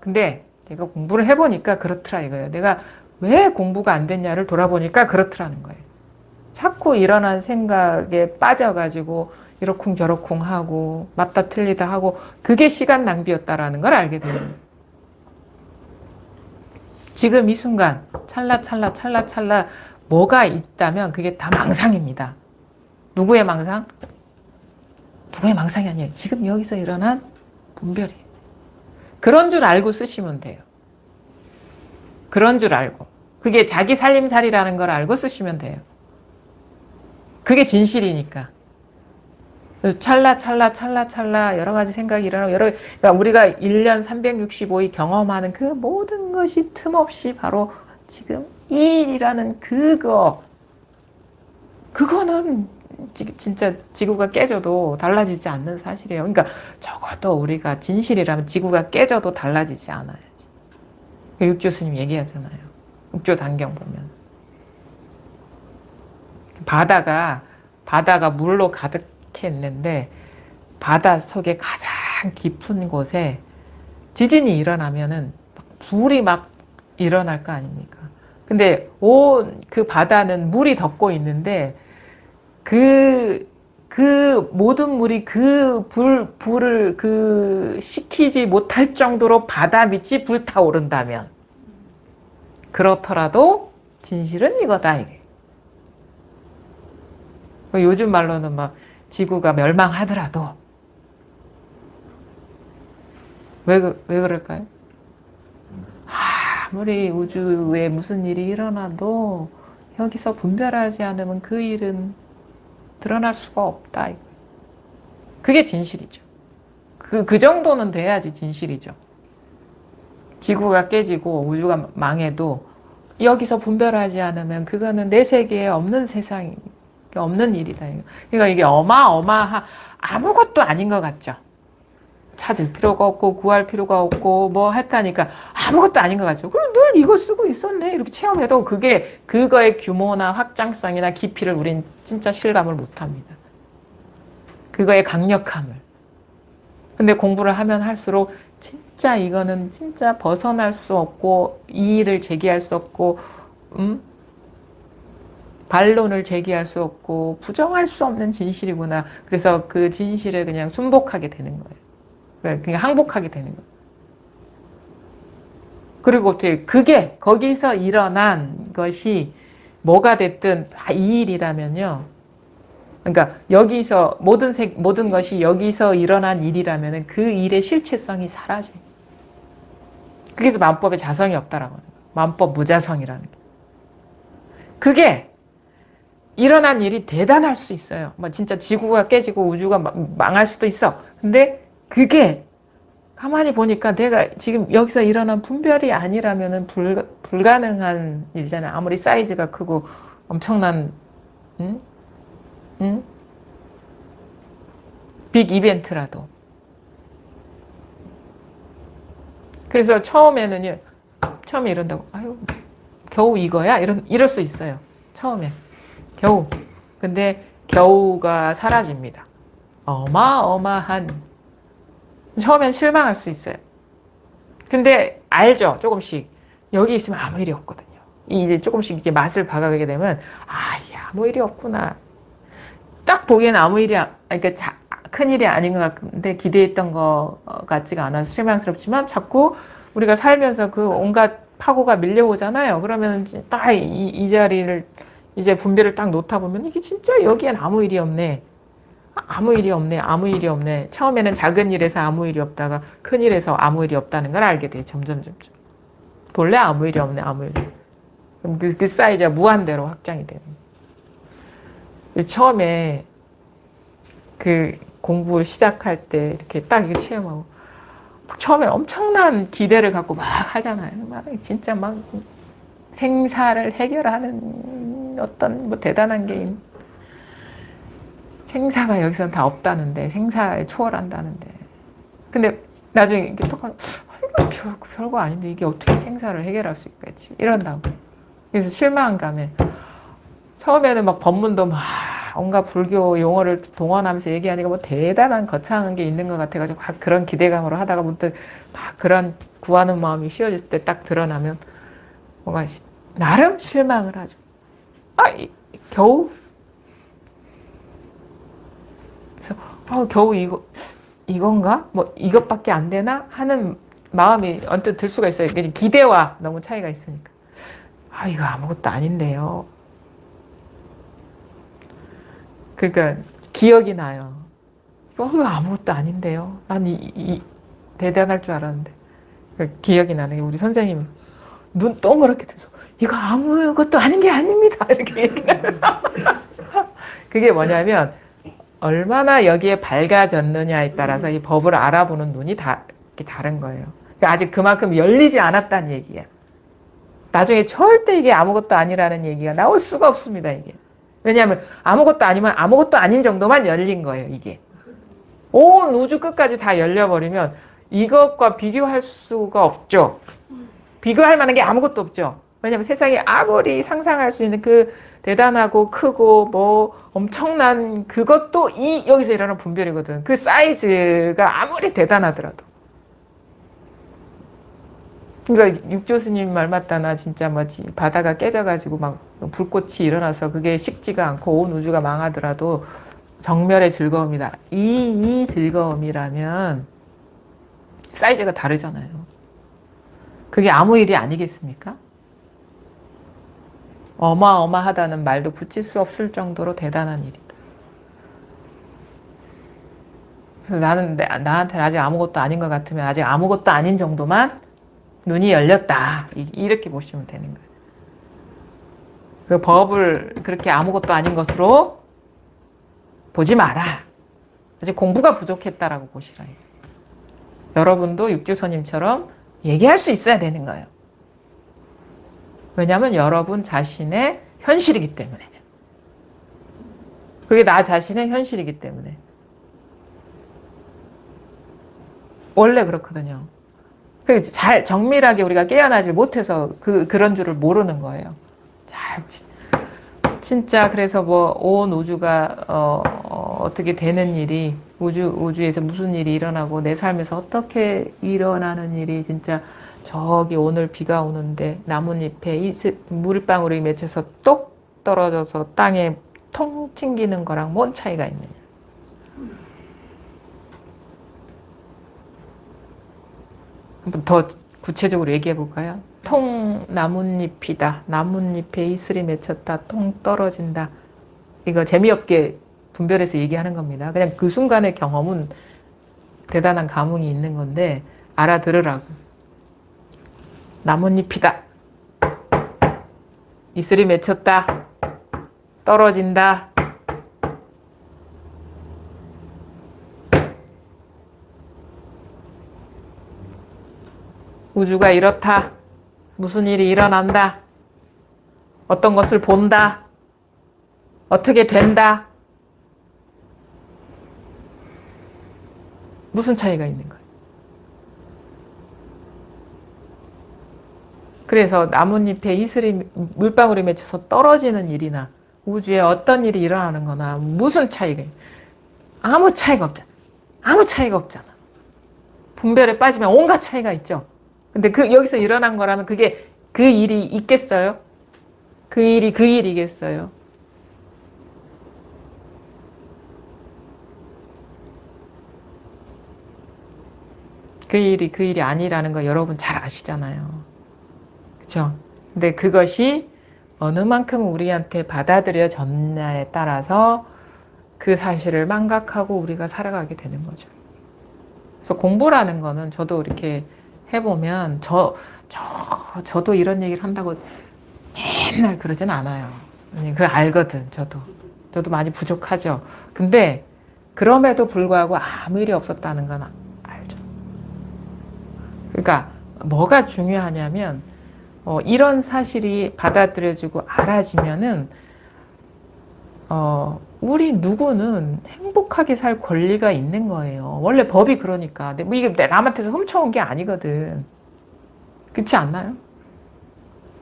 근데 내가 공부를 해보니까 그렇더라 이거예요. 내가 왜 공부가 안 됐냐를 돌아보니까 그렇더라는 거예요. 자꾸 일어난 생각에 빠져가지고 이러쿵저러쿵 하고 맞다 틀리다 하고 그게 시간 낭비였다라는 걸 알게 되는 거예요. 지금 이 순간 찰나찰나 뭐가 있다면 그게 다 망상입니다. 누구의 망상? 누구의 망상이 아니에요. 지금 여기서 일어난 분별이에요. 그런 줄 알고 쓰시면 돼요. 그런 줄 알고. 그게 자기 살림살이라는 걸 알고 쓰시면 돼요. 그게 진실이니까. 찰나 여러 가지 생각이 일어나고 그러니까 우리가 1년 365일 경험하는 그 모든 것이 틈없이 바로 지금 이 일이라는 그거는 진짜 지구가 깨져도 달라지지 않는 사실이에요. 그러니까 적어도 우리가 진실이라면 지구가 깨져도 달라지지 않아야지. 육조 스님 얘기하잖아요. 육조 단경 보면 바다가 물로 가득했는데 바다 속에 가장 깊은 곳에 지진이 일어나면은 불이 막 일어날 거 아닙니까? 근데 온 그 바다는 물이 덮고 있는데 그 모든 물이 불을 식히지 못할 정도로 바다 밑이 불타오른다면 그렇더라도 진실은 이거다 이게. 요즘 말로는 막 지구가 멸망하더라도 왜 그럴까요? 아무리 우주에 무슨 일이 일어나도 여기서 분별하지 않으면 그 일은 드러날 수가 없다. 그게 진실이죠. 그 정도는 돼야지 진실이죠. 지구가 깨지고 우주가 망해도 여기서 분별하지 않으면 그거는 내 세계에 없는 세상이 없는 일이다. 그러니까 이게 어마어마한 아무것도 아닌 것 같죠. 찾을 필요가 없고 구할 필요가 없고 뭐 했다니까 아무것도 아닌 것 같죠. 그럼 늘 이거 쓰고 있었네 이렇게 체험해도 그거의 규모나 확장성이나 깊이를 우린 진짜 실감을 못합니다. 그거의 강력함을. 근데 공부를 하면 할수록 진짜 이거는 진짜 벗어날 수 없고 이의를 제기할 수 없고 반론을 제기할 수 없고 부정할 수 없는 진실이구나. 그래서 그 진실을 그냥 순복하게 되는 거예요. 그냥 항복하게 되는 거예요. 그리고 어떻게 그게 거기서 일어난 것이 뭐가 됐든 이 일이라면요. 그러니까 여기서 모든 것이 여기서 일어난 일이라면은 그 일의 실체성이 사라져요. 그래서 만법에 자성이 없다라고 하는 거예요. 만법 무자성이라는 게. 그게 일어난 일이 대단할 수 있어요. 뭐 진짜 지구가 깨지고 우주가 망할 수도 있어. 근데 그게 가만히 보니까 내가 지금 여기서 일어난 분별이 아니라면은 불가능한 일이잖아요. 아무리 사이즈가 크고 엄청난 빅 이벤트라도. 그래서 처음에 이런다고 아유 겨우 이거야? 이럴 수 있어요. 처음에 겨우. 근데 겨우가 사라집니다. 어마어마한 처음엔 실망할 수 있어요. 근데 알죠. 조금씩 여기 있으면 아무 일이 없거든요. 이제 조금씩 이제 맛을 봐가게 되면 아무 일이 없구나. 딱 보기에는 아무 일이 그러니까 큰 일이 아닌 것 같은데 기대했던 것 같지가 않아서 실망스럽지만 자꾸 우리가 살면서 그 온갖 파고가 밀려오잖아요. 그러면 딱 이 자리를 이제 분별을 딱 놓다 보면 이게 진짜 여기엔 아무 일이 없네. 아무 일이 없네. 처음에는 작은 일에서 아무 일이 없다가 큰 일에서 아무 일이 없다는 걸 알게 돼. 점점. 본래 아무 일이 없네. 그럼 그 사이즈가 무한대로 확장이 되는 거예요. 처음에 그 공부 시작할 때 이렇게 딱 이거 체험하고 처음에 엄청난 기대를 갖고 막 하잖아요. 막 진짜 막 생사를 해결하는 어떤 뭐 대단한 게임. 생사가 여기서는 다 없다는데 생사에 초월한다는데 근데 나중에 이렇게 또 별거 아닌데 이게 어떻게 생사를 해결할 수 있겠지 이런다고. 그래서 실망감에 처음에는 막 법문도 막 온갖 불교 용어를 동원하면서 얘기하니까 뭐 대단한 거창한 게 있는 것 같아가지고 막 그런 기대감으로 하다가 문득 막 그런 구하는 마음이 휘어졌을 때 딱 드러나면 뭔가 나름 실망을 하죠. 겨우? 그래서 겨우 이건가? 뭐 이것밖에 안 되나? 하는 마음이 언뜻 들 수가 있어요. 기대와 너무 차이가 있으니까. 이거 아무것도 아닌데요. 그러니까 기억이 나요. 이거 아무것도 아닌데요. 난 대단할 줄 알았는데. 그러니까 기억이 나는 게 우리 선생님이 눈 동그랗게 뜨면서 이거 아무것도 아닌 게 아닙니다. 이렇게 얘기해요. 그게 뭐냐면 얼마나 여기에 밝아졌느냐에 따라서 이 법을 알아보는 눈이 다른 거예요. 그러니까 아직 그만큼 열리지 않았다는 얘기야. 나중에 절대 이게 아무것도 아니라는 얘기가 나올 수가 없습니다. 이게. 왜냐하면 아무것도 아니면 아무것도 아닌 정도만 열린 거예요. 이게. 온 우주 끝까지 다 열려버리면 이것과 비교할 수가 없죠. 비교할 만한 게 아무것도 없죠. 왜냐하면 세상에 아무리 상상할 수 있는 그 대단하고 크고 뭐 엄청난 그것도 여기서 일어나는 분별이거든. 그 사이즈가 아무리 대단하더라도. 그러니까 육조스님 말 맞다. 나 진짜 뭐지 바다가 깨져가지고 막 불꽃이 일어나서 그게 식지가 않고 온 우주가 망하더라도 정멸의 즐거움이다. 이 즐거움이라면 사이즈가 다르잖아요. 그게 아무 일이 아니겠습니까? 어마어마하다는 말도 붙일 수 없을 정도로 대단한 일이다. 그래서 나는 나한테는 아직 아무것도 아닌 것 같으면 아직 아무것도 아닌 정도만 눈이 열렸다. 이렇게 보시면 되는 거예요. 그 법을 그렇게 아무것도 아닌 것으로 보지 마라. 아직 공부가 부족했다라고 보시라. 여러분도 육주선님처럼 얘기할 수 있어야 되는 거예요. 왜냐하면 여러분 자신의 현실이기 때문에. 그게 나 자신의 현실이기 때문에. 원래 그렇거든요. 잘 정밀하게 우리가 깨어나지 못해서 그런 줄을 모르는 거예요. 잘 진짜 그래서 뭐 온 우주가 어떻게 되는 일이 우주에서 무슨 일이 일어나고 내 삶에서 어떻게 일어나는 일이 진짜 저기 오늘 비가 오는데 나뭇잎에 물방울이 맺혀서 똑 떨어져서 땅에 통 튕기는 거랑 뭔 차이가 있느냐. 한번 더 구체적으로 얘기해 볼까요? 통 나뭇잎이다. 나뭇잎에 이슬이 맺혔다. 통 떨어진다. 이거 재미없게 분별해서 얘기하는 겁니다. 그냥 그 순간의 경험은 대단한 감흥이 있는 건데 알아들으라고. 나뭇잎이다. 이슬이 맺혔다. 떨어진다. 우주가 이렇다. 무슨 일이 일어난다. 어떤 것을 본다. 어떻게 된다. 무슨 차이가 있는 거예요? 그래서 나뭇잎에 이슬이 물방울이 맺혀서 떨어지는 일이나 우주에 어떤 일이 일어나는 거나 무슨 차이가 있어요? 아무 차이가 없잖아. 아무 차이가 없잖아. 분별에 빠지면 온갖 차이가 있죠. 근데 여기서 일어난 거라면 그게 그 일이 있겠어요? 그 일이겠어요? 그 일이 아니라는 거 여러분 잘 아시잖아요. 그쵸? 근데 그것이 어느 만큼 우리한테 받아들여졌냐에 따라서 그 사실을 망각하고 우리가 살아가게 되는 거죠. 그래서 공부라는 거는 저도 이렇게 해보면 저도 이런 얘기를 한다고 맨날 그러진 않아요. 그걸 알거든, 저도 많이 부족하죠. 근데 그럼에도 불구하고 아무 일이 없었다는 건 알죠. 그러니까 뭐가 중요하냐면 이런 사실이 받아들여지고 알아지면은 우리 누구는 행복하게 살 권리가 있는 거예요. 원래 법이 그러니까. 근데 뭐 이게 남한테서 훔쳐온 게 아니거든. 그렇지 않나요?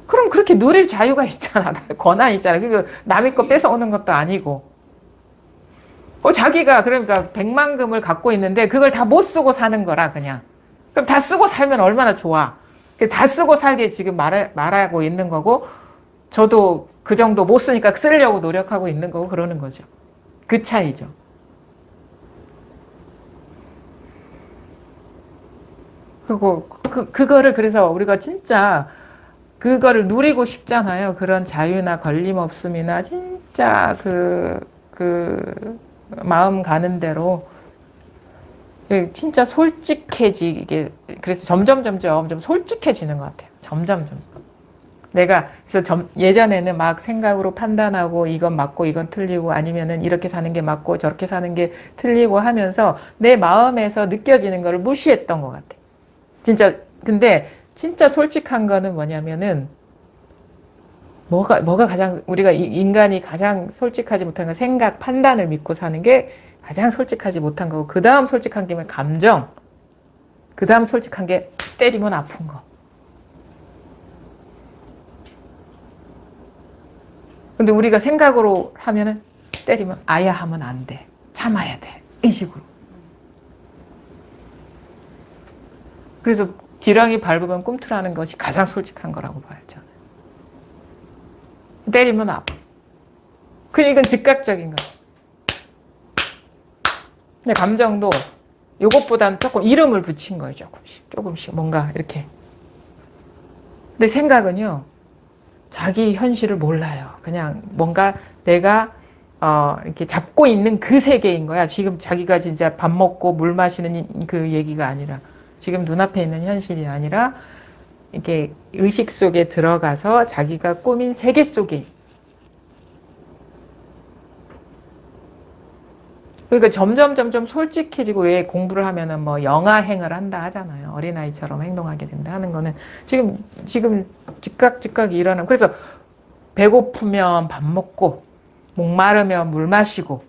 그럼 그렇게 누릴 자유가 있잖아. 권한 있잖아. 그리고 남의 거 뺏어오는 것도 아니고. 자기가 그러니까 100만금을 갖고 있는데 그걸 다 못 쓰고 사는 거라 그냥. 그럼 다 쓰고 살면 얼마나 좋아. 다 쓰고 살게 지금 말하고 있는 거고 저도 그 정도 못 쓰니까 쓰려고 노력하고 있는 거고 그러는 거죠. 그 차이죠. 그리고 그거를 그래서 우리가 진짜 그거를 누리고 싶잖아요. 그런 자유나 걸림없음이나 진짜 그 마음 가는 대로 진짜 솔직해지게 그래서 점점 좀 솔직해지는 것 같아요. 점점. 내가 그래서 예전에는 막 생각으로 판단하고 이건 맞고 이건 틀리고 아니면은 이렇게 사는 게 맞고 저렇게 사는 게 틀리고 하면서 내 마음에서 느껴지는 거를 무시했던 것 같아요. 진짜 근데 진짜 솔직한 거는 뭐냐면은 뭐가 가장 우리가 인간이 가장 솔직하지 못한 건 생각, 판단을 믿고 사는 게 가장 솔직하지 못한 거고 그 다음 솔직한 게 감정, 그 다음 솔직한 게 때리면 아픈 거. 근데 우리가 생각으로 하면은 때리면 아야 하면 안 돼. 참아야 돼. 이 식으로. 그래서 지렁이 밟으면 꿈틀하는 것이 가장 솔직한 거라고 봐요, 저는. 때리면 아파. 이건 즉각적인 거예요. 근데 감정도 이것보다는 조금 이름을 붙인 거예요, 조금씩. 뭔가 이렇게. 근데 생각은요, 자기 현실을 몰라요. 그냥 뭔가 내가 이렇게 잡고 있는 그 세계인 거야. 지금 자기가 진짜 밥 먹고 물 마시는 그 얘기가 아니라 지금 눈앞에 있는 현실이 아니라 이렇게 의식 속에 들어가서 자기가 꾸민 세계 속에 그러니까 점점 솔직해지고 왜 공부를 하면은 뭐 영아행을 한다 하잖아요. 어린아이처럼 행동하게 된다 하는 거는 지금 즉각 일어나는 그래서 배고프면 밥 먹고 목마르면 물 마시고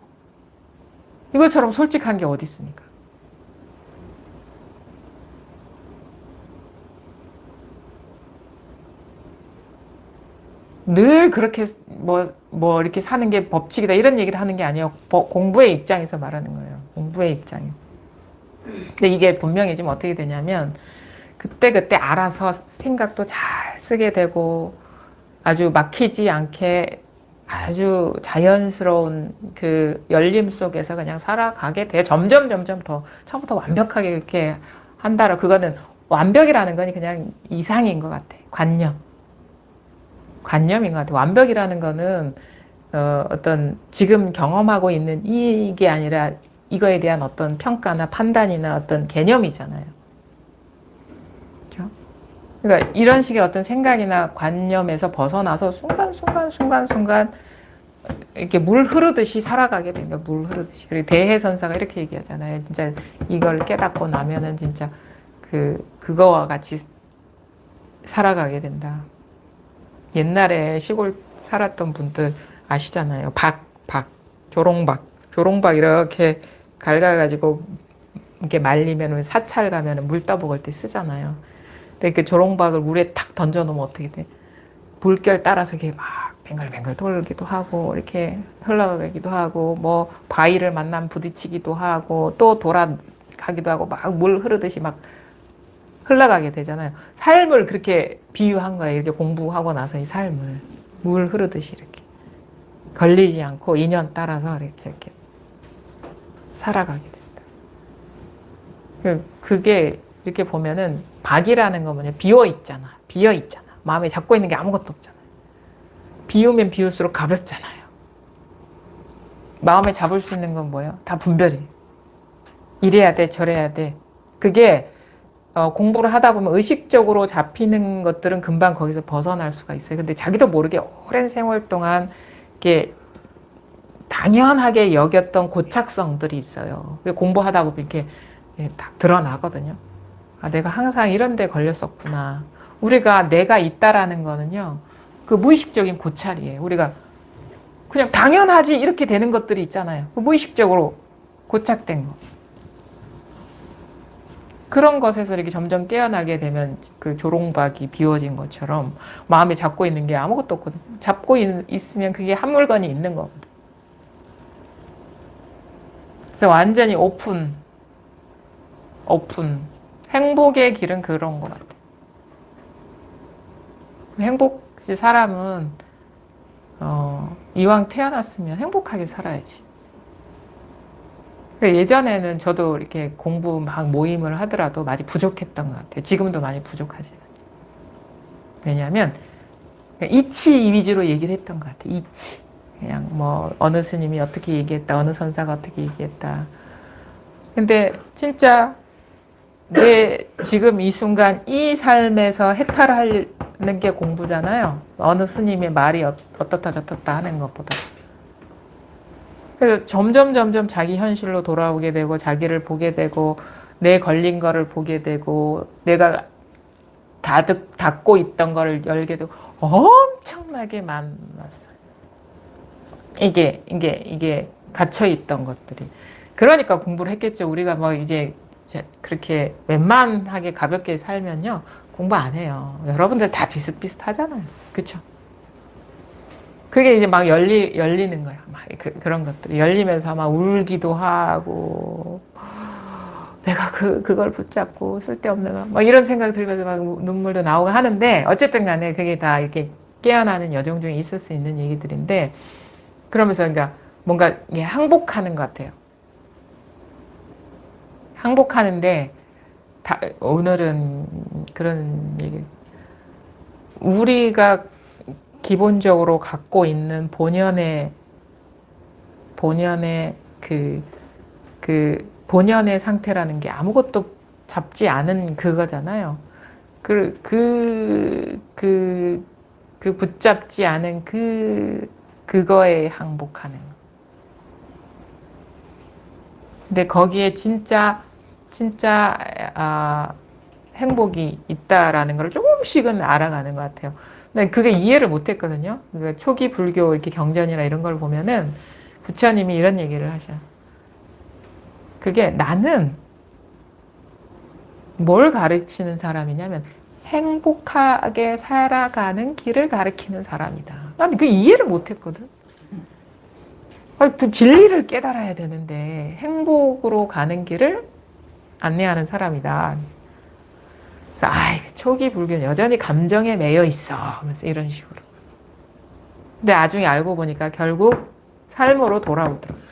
이것처럼 솔직한 게 어디 있습니까? 늘 그렇게 뭐 이렇게 사는 게 법칙이다 이런 얘기를 하는 게 아니에요. 공부의 입장에서 말하는 거예요. 공부의 입장에. 근데 이게 분명히 지금 어떻게 되냐면 그때 알아서 생각도 잘 쓰게 되고 아주 막히지 않게 아주 자연스러운 그 열림 속에서 그냥 살아가게 돼요. 점점 더 처음부터 완벽하게 이렇게 한다라 그거는 완벽이라는 건 그냥 이상인 것 같아. 관념인 것 같아요. 완벽이라는 거는 어떤 지금 경험하고 있는 이게 아니라 이거에 대한 어떤 평가나 판단이나 어떤 개념이잖아요. 그렇죠? 그러니까 이런 식의 어떤 생각이나 관념에서 벗어나서 순간 이렇게 물 흐르듯이 살아가게 된 거예요. 물 흐르듯이. 그리고 대해선사가 이렇게 얘기하잖아요. 진짜 이걸 깨닫고 나면은 진짜 그거와 같이 살아가게 된다. 옛날에 시골 살았던 분들 아시잖아요. 조롱박 이렇게 갈가가지고 이렇게 말리면 사찰 가면 물 떠먹을 때 쓰잖아요. 근데 그 조롱박을 물에 탁 던져놓으면 어떻게 돼? 물결 따라서 이렇게 막 뱅글뱅글 돌기도 하고 이렇게 흘러가기도 하고 뭐 바위를 만나면 부딪히기도 하고 또 돌아가기도 하고 막 물 흐르듯이 막 흘러가게 되잖아요. 삶을 그렇게 비유한 거예요. 이렇게 공부하고 나서 이 삶을 물 흐르듯이 이렇게 걸리지 않고 인연 따라서 이렇게 살아가게 된다. 그게 이렇게 보면은 박이라는 건 뭐냐? 비어 있잖아. 마음에 잡고 있는 게 아무것도 없잖아요. 비우면 비울수록 가볍잖아요. 마음에 잡을 수 있는 건 뭐예요? 다 분별이에요. 이래야 돼, 저래야 돼. 그게 공부를 하다 보면 의식적으로 잡히는 것들은 금방 거기서 벗어날 수가 있어요. 근데 자기도 모르게 오랜 세월 동안 이렇게 당연하게 여겼던 고착성들이 있어요. 공부하다 보면 이렇게 딱 드러나거든요. 아, 내가 항상 이런 데 걸렸었구나. 우리가 내가 있다라는 거는요. 그 무의식적인 고찰이에요. 우리가 그냥 당연하지 이렇게 되는 것들이 있잖아요. 무의식적으로 고착된 거. 그런 것에서 이렇게 점점 깨어나게 되면 그 조롱박이 비워진 것처럼 마음에 잡고 있는 게 아무것도 없거든. 잡고 있으면 그게 한 물건이 있는 거거든. 그래서 완전히 오픈. 행복의 길은 그런 것 같아. 행복시 사람은 이왕 태어났으면 행복하게 살아야지. 예전에는 저도 이렇게 공부 막 모임을 하더라도 많이 부족했던 것 같아요. 지금도 많이 부족하지. 왜냐하면 이치 위주로 얘기를 했던 것 같아요. 이치. 그냥 뭐 어느 스님이 어떻게 얘기했다, 어느 선사가 어떻게 얘기했다. 근데 진짜 내 지금 이 순간 이 삶에서 해탈하는 게 공부잖아요. 어느 스님의 말이 어떻다 저떻다 하는 것보다. 그래서 점점 자기 현실로 돌아오게 되고 자기를 보게 되고 내 걸린 거를 보게 되고 내가 닫고 있던 거를 열게 되고 엄청나게 많았어요. 이게 갇혀 있던 것들이. 그러니까 공부를 했겠죠. 우리가 뭐 이제 그렇게 웬만하게 가볍게 살면요. 공부 안 해요. 여러분들 다 비슷비슷하잖아요. 그쵸? 그게 이제 막 열리는 거야. 막 그런 것들이. 열리면서 막 울기도 하고, 내가 그걸 붙잡고 쓸데없는 거. 막 이런 생각 들면서 막 눈물도 나오고 하는데, 어쨌든 간에 그게 다 이렇게 깨어나는 여정 중에 있을 수 있는 얘기들인데, 그러면서 그러니까 뭔가 항복하는 것 같아요. 항복하는데, 오늘은 그런 얘기. 우리가 기본적으로 갖고 있는 본연의 본연의 상태라는 게 아무것도 잡지 않은 그거잖아요. 붙잡지 않은 그거에 항복하는. 근데 거기에 진짜 행복이 있다라는 걸 조금씩은 알아가는 것 같아요. 근데 그게 이해를 못했거든요. 그러니까 초기 불교 이렇게 경전이나 이런 걸 보면은 부처님이 이런 얘기를 하셔. 그게 나는 뭘 가르치는 사람이냐면 행복하게 살아가는 길을 가르치는 사람이다. 난 그 이해를 못했거든. 그 진리를 깨달아야 되는데 행복으로 가는 길을 안내하는 사람이다. 그래서 초기 불교는 여전히 감정에 매여 있어 하면서 이런 식으로. 근데 나중에 알고 보니까 결국 삶으로 돌아오더라고요.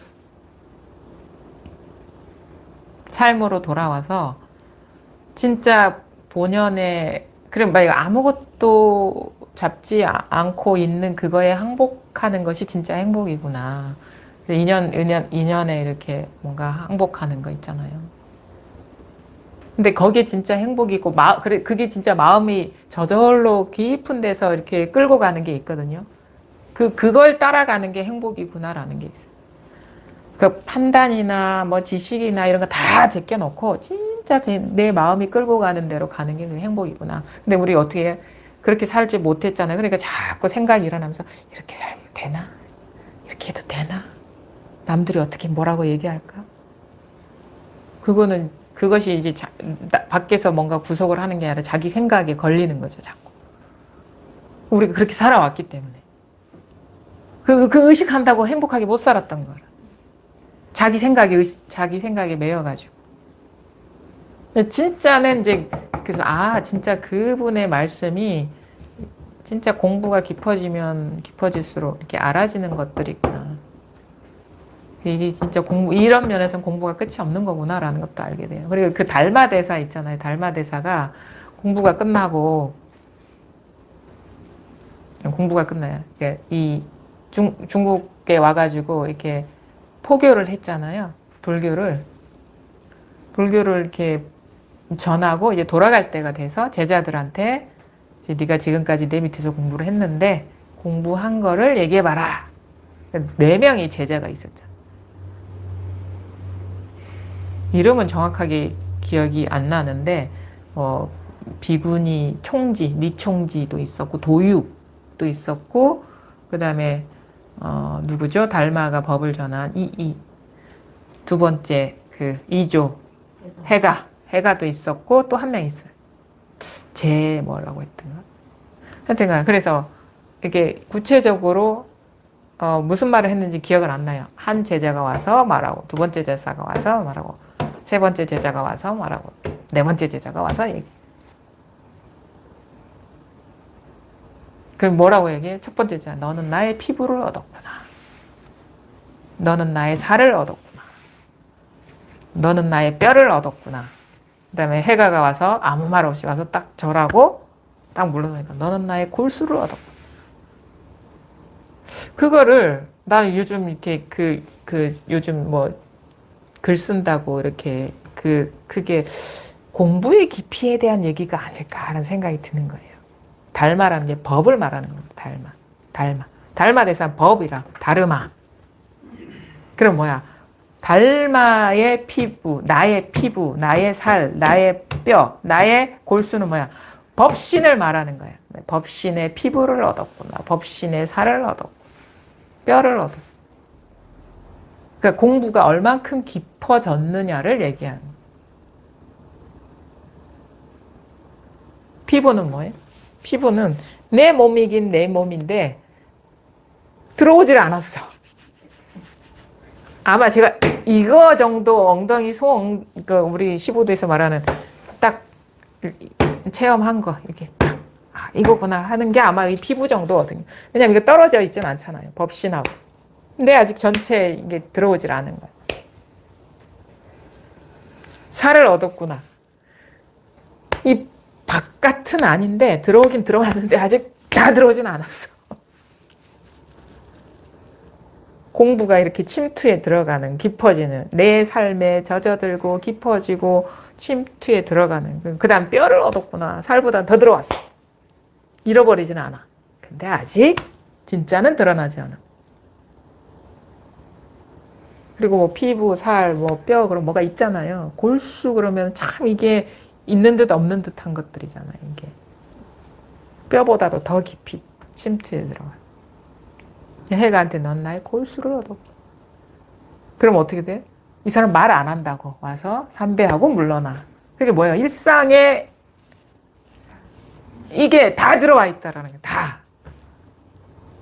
삶으로 돌아와서 진짜 본연의 그럼 막 아무것도 잡지 않고 있는 그거에 항복하는 것이 진짜 행복이구나. 인연에 이렇게 뭔가 항복하는 거 있잖아요. 근데 거기에 진짜 행복이고, 그게 진짜 마음이 저절로 깊은 데서 이렇게 끌고 가는 게 있거든요. 그걸 따라가는 게 행복이구나라는 게 있어요. 그 판단이나 뭐 지식이나 이런 거 다 제껴놓고, 진짜 내 마음이 끌고 가는 대로 가는 게 행복이구나. 근데 우리 어떻게 그렇게 살지 못했잖아요. 그러니까 자꾸 생각이 일어나면서, 이렇게 살면 되나? 이렇게 해도 되나? 남들이 어떻게 뭐라고 얘기할까? 그것이 이제 밖에서 뭔가 구속을 하는 게 아니라 자기 생각에 걸리는 거죠, 자꾸. 우리가 그렇게 살아왔기 때문에. 그 의식한다고 행복하게 못 살았던 거라. 자기 생각에 매여가지고. 진짜는 이제, 그래서, 진짜 그분의 말씀이 진짜 공부가 깊어지면 깊어질수록 이렇게 알아지는 것들이 있구나. 이게 진짜 이런 면에서는 공부가 끝이 없는 거구나라는 것도 알게 돼요. 그리고 그 달마대사 있잖아요. 달마대사가 공부가 끝나요. 이 중국에 와가지고 이렇게 포교를 했잖아요. 불교를 이렇게 전하고 이제 돌아갈 때가 돼서 제자들한테 이제 네가 지금까지 내 밑에서 공부를 했는데 공부한 거를 얘기해봐라. 4명의 제자가 있었잖아. 이름은 정확하게 기억이 안 나는데 비구니 총지, 니총지도 있었고 도육도 있었고 그 다음에 누구죠? 달마가 법을 전한 두 번째 그 이조 해가도 있었고 또 한 명 있어요. 뭐라고 했던가? 하여튼간 그래서 이게 구체적으로 무슨 말을 했는지 기억은 안 나요. 한 제자가 와서 말하고, 두 번째 제자가 와서 말하고, 세 번째 제자가 와서 말하고, 네 번째 제자가 와서 얘기. 그럼 뭐라고 얘기해? 첫 번째 제자, 너는 나의 피부를 얻었구나. 너는 나의 살을 얻었구나. 너는 나의 뼈를 얻었구나. 그 다음에 해가가 와서 아무 말 없이 와서 딱 절하고 딱 물러나니까 너는 나의 골수를 얻었구나. 그거를 나는 요즘 이렇게 요즘 뭐 글 쓴다고 이렇게 그게 공부의 깊이에 대한 얘기가 아닐까 하는 생각이 드는 거예요. 달마라는 게 법을 말하는 겁니다. 달마 대상 법이라 다르마. 그럼 뭐야? 달마의 피부, 나의 살, 나의 뼈, 나의 골수는 뭐야? 법신을 말하는 거야. 법신의 피부를 얻었구나. 법신의 살을 얻었구나. 뼈를 얻었구나. 그러니까 공부가 얼만큼 깊어졌느냐를 얘기하는. 피부는 뭐예요? 피부는 내 몸이긴 내 몸인데 들어오질 않았어. 아마 제가 이거 정도 엉덩이 그러니까 우리 15도에서 말하는 딱 체험한 거 이렇게 이거구나 하는 게 아마 이 피부 정도거든요. 왜냐면 이거 떨어져 있진 않잖아요. 법신하고. 근데 아직 전체 이게 들어오질 않은 거예요. 살을 얻었구나. 이 바깥은 아닌데 들어오긴 들어왔는데 아직 다 들어오진 않았어. 공부가 이렇게 침투에 들어가는, 깊어지는, 내 삶에 젖어들고 깊어지고 침투에 들어가는. 그 다음 뼈를 얻었구나. 살보다 더 들어왔어. 잃어버리지는 않아. 근데 아직 진짜는 드러나지 않아. 그리고 뭐 피부, 살, 뭐 뼈, 그럼 뭐가 있잖아요. 골수 그러면 참 이게 있는 듯 없는 듯한 것들이잖아요. 이게 뼈보다도 더 깊이 침투에 들어가. 해가한테 넌 나의 골수를 얻어. 그럼 어떻게 돼? 이 사람 말 안 한다고 와서 삼배하고 물러나. 그게 뭐예요? 일상에 이게 다 들어와 있다라는 게 다.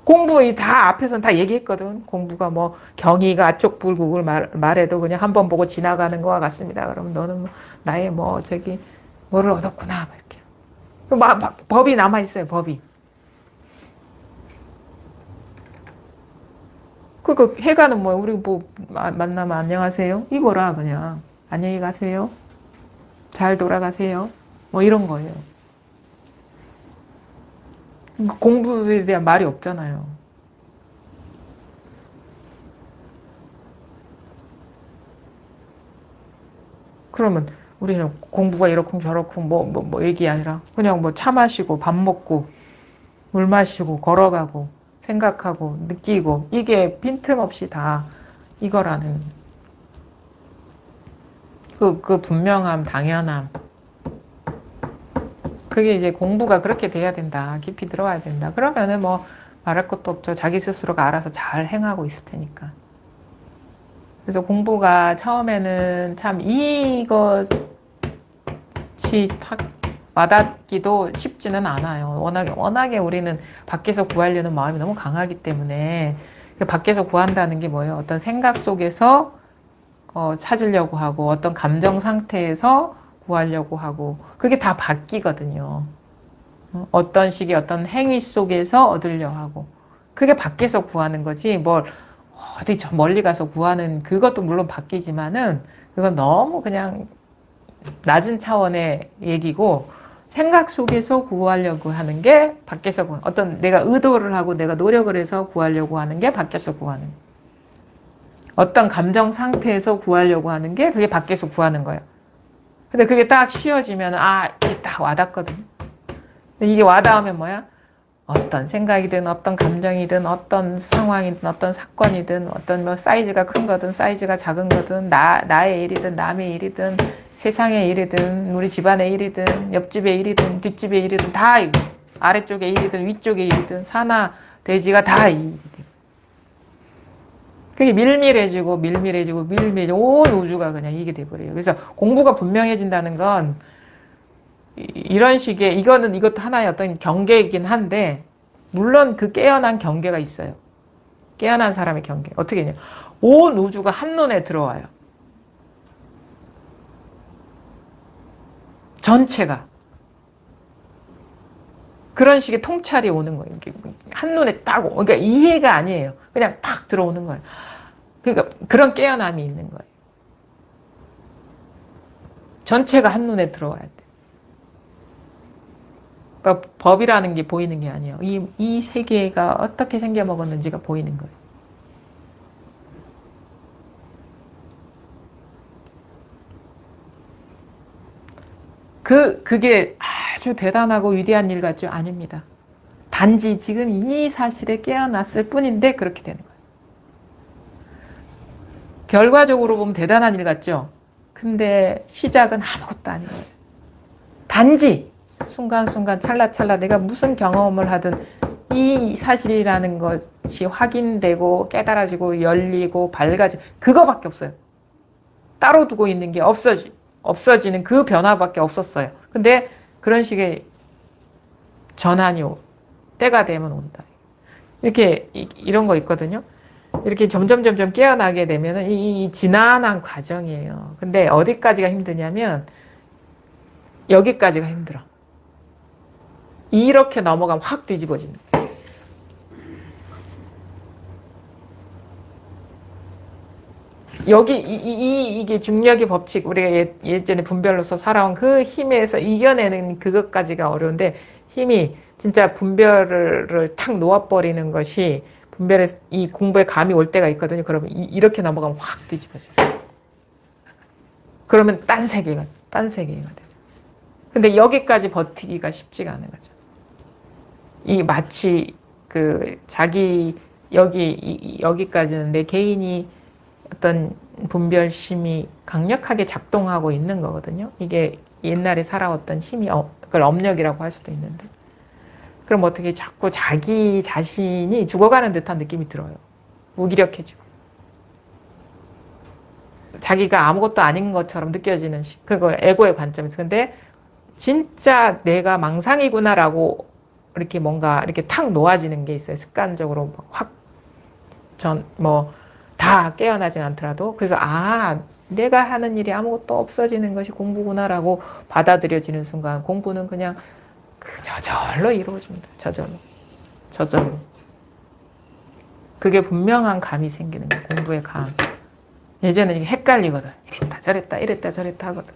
공부 다 앞에서는 다 얘기했거든. 공부가 뭐 경의가 아쪽불국을 말해도 그냥 한 번 보고 지나가는 거와 같습니다. 그러면 너는 뭐 나의 뭐 저기 뭐를 얻었구나 이렇게. 법이 남아 있어요. 법이. 그 해가는 뭐 우리 뭐 만나면 안녕하세요 이거라 그냥 안녕히 가세요. 잘 돌아가세요. 뭐 이런 거예요. 공부에 대한 말이 없잖아요. 그러면 우리는 공부가 이렇쿵 저렇쿵 뭐 얘기 아니라 그냥 뭐 차 마시고 밥 먹고 물 마시고 걸어가고 생각하고 느끼고 이게 빈틈없이 다 이거라는 그 분명함, 당연함. 그게 이제 공부가 그렇게 돼야 된다. 깊이 들어와야 된다. 그러면은 뭐 말할 것도 없죠. 자기 스스로가 알아서 잘 행하고 있을 테니까. 그래서 공부가 처음에는 참 이것이 탁 와닿기도 쉽지는 않아요. 워낙에 우리는 밖에서 구하려는 마음이 너무 강하기 때문에 밖에서 구한다는 게 뭐예요? 어떤 생각 속에서 찾으려고 하고 어떤 감정 상태에서 구하려고 하고 그게 다 바뀌거든요. 어떤 식의 어떤 행위 속에서 얻으려 하고 그게 밖에서 구하는 거지 뭘 어디 저 멀리 가서 구하는 그것도 물론 바뀌지만은 그건 너무 그냥 낮은 차원의 얘기고 생각 속에서 구하려고 하는 게 밖에서 어떤 내가 의도를 하고 내가 노력을 해서 구하려고 하는 게 밖에서 구하는 어떤 감정 상태에서 구하려고 하는 게 그게 밖에서 구하는 거예요. 근데 그게 딱 쉬어지면 이게 딱 와닿거든요. 근데 이게 와닿으면 뭐야? 어떤 생각이든 어떤 감정이든 어떤 상황이든 어떤 사건이든 어떤 뭐 사이즈가 큰 거든 사이즈가 작은 거든 나의 일이든 남의 일이든 세상의 일이든 우리 집안의 일이든 옆집의 일이든 뒷집의 일이든 다 이거 아래쪽의 일이든 위쪽의 일이든 사나 돼지가 다 이 일이 돼. 그게 밀밀해지고 온 우주가 그냥 이게 돼버려요. 그래서 공부가 분명해진다는 건 이런 식의 이것도 하나의 어떤 경계이긴 한데 물론 그 깨어난 경계가 있어요. 깨어난 사람의 경계. 어떻게 했냐. 온 우주가 한눈에 들어와요. 전체가. 그런 식의 통찰이 오는 거예요. 한눈에 딱, 그러니까 이해가 아니에요. 그냥 탁 들어오는 거예요. 그러니까 그런 깨어남이 있는 거예요. 전체가 한눈에 들어와야 돼. 그러니까 법이라는 게 보이는 게 아니에요. 이 세계가 어떻게 생겨먹었는지가 보이는 거예요. 그게 아주 대단하고 위대한 일 같죠? 아닙니다. 단지 지금 이 사실에 깨어났을 뿐인데 그렇게 되는 거예요. 결과적으로 보면 대단한 일 같죠? 근데 시작은 아무것도 아닌 거예요. 단지 순간순간 찰나찰나 내가 무슨 경험을 하든 이 사실이라는 것이 확인되고 깨달아지고 열리고 밝아지고 그거밖에 없어요. 따로 두고 있는 게 없어지는 그 변화밖에 없었어요. 근데 그런 식의 전환이 때가 되면 온다. 이렇게 이런 거 있거든요. 이렇게 점점 깨어나게 되면 이 지난한 과정이에요. 근데 어디까지가 힘드냐면 여기까지가 힘들어. 이렇게 넘어가면 확 뒤집어지는 거예요. 여기 이게 중력의 법칙, 우리가 예전에 분별로서 살아온 그 힘에서 이겨내는 그것까지가 어려운데 힘이 진짜 분별을 탁 놓아버리는 것이 분별에 이 공부에 감이 올 때가 있거든요. 그러면 이렇게 넘어가면 확 뒤집어져요. 그러면 딴 세계가 돼요. 근데 여기까지 버티기가 쉽지가 않은 거죠. 이 마치 그 자기 여기까지는 내 개인이 어떤 분별심이 강력하게 작동하고 있는 거거든요. 이게 옛날에 살아왔던 힘이 그걸 업력이라고 할 수도 있는데 그럼 어떻게 자꾸 자기 자신이 죽어가는 듯한 느낌이 들어요. 무기력해지고 자기가 아무것도 아닌 것처럼 느껴지는 그거 에고의 관점에서. 근데 진짜 내가 망상이구나라고 이렇게 뭔가 이렇게 탁 놓아지는 게 있어요. 습관적으로 확 다 깨어나진 않더라도. 그래서 내가 하는 일이 아무것도 없어지는 것이 공부구나라고 받아들여지는 순간 공부는 그냥 저절로 이루어집니다. 저절로. 그게 분명한 감이 생기는 거예요. 공부의 감. 예전에는 이게 헷갈리거든. 이랬다 저랬다 하거든.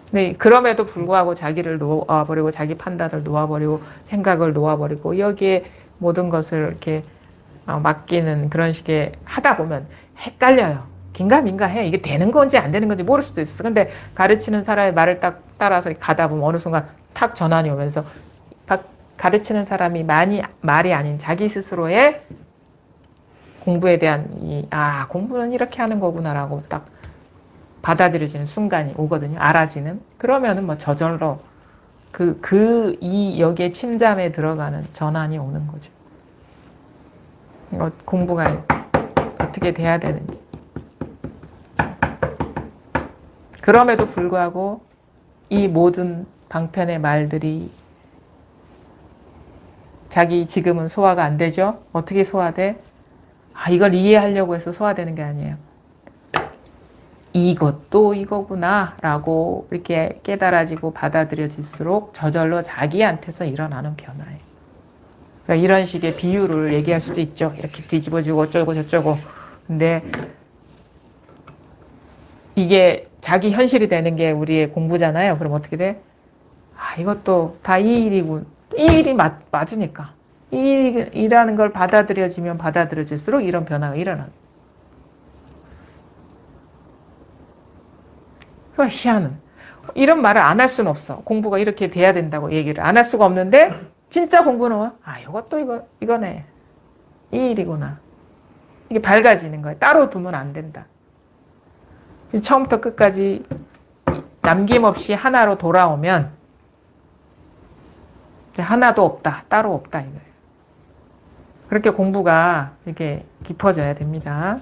근데 그럼에도 불구하고 자기를 놓아버리고 자기 판단을 놓아버리고 생각을 놓아버리고 여기에 모든 것을 이렇게 맡기는 그런 식의 하다 보면 헷갈려요. 긴가민가해. 이게 되는 건지 안 되는 건지 모를 수도 있어. 근데 가르치는 사람의 말을 딱 따라서 가다 보면 어느 순간 탁 전환이 오면서 가르치는 사람이 말이 아닌 자기 스스로의 공부에 대한 공부는 이렇게 하는 거구나라고 딱 받아들여지는 순간이 오거든요. 알아지는. 그러면은 저절로 여기에 침잠에 들어가는 전환이 오는 거죠. 공부가 어떻게 돼야 되는지. 그럼에도 불구하고 이 모든 방편의 말들이 자기 지금은 소화가 안 되죠? 어떻게 소화돼? 이걸 이해하려고 해서 소화되는 게 아니에요. 이것도 이거구나 라고 이렇게 깨달아지고 받아들여질수록 저절로 자기한테서 일어나는 변화예요. 그러니까 이런 식의 비유를 얘기할 수도 있죠. 이렇게 뒤집어지고 어쩌고 저쩌고. 근데 이게 자기 현실이 되는 게 우리의 공부잖아요. 그럼 어떻게 돼? 이것도 다 이 일이고 이 일이 맞으니까 이 일이라는 걸 받아들여지면 받아들여질수록 이런 변화가 일어나요. 그러니까 희한은 이런 말을 안 할 수는 없어. 공부가 이렇게 돼야 된다고 얘기를 안 할 수가 없는데 진짜 공부는 이것도 이거네. 이 일이구나. 이게 밝아지는 거예요. 따로 두면 안 된다. 처음부터 끝까지 남김없이 하나로 돌아오면 하나도 없다. 따로 없다 이거예요. 그렇게 공부가 이렇게 깊어져야 됩니다.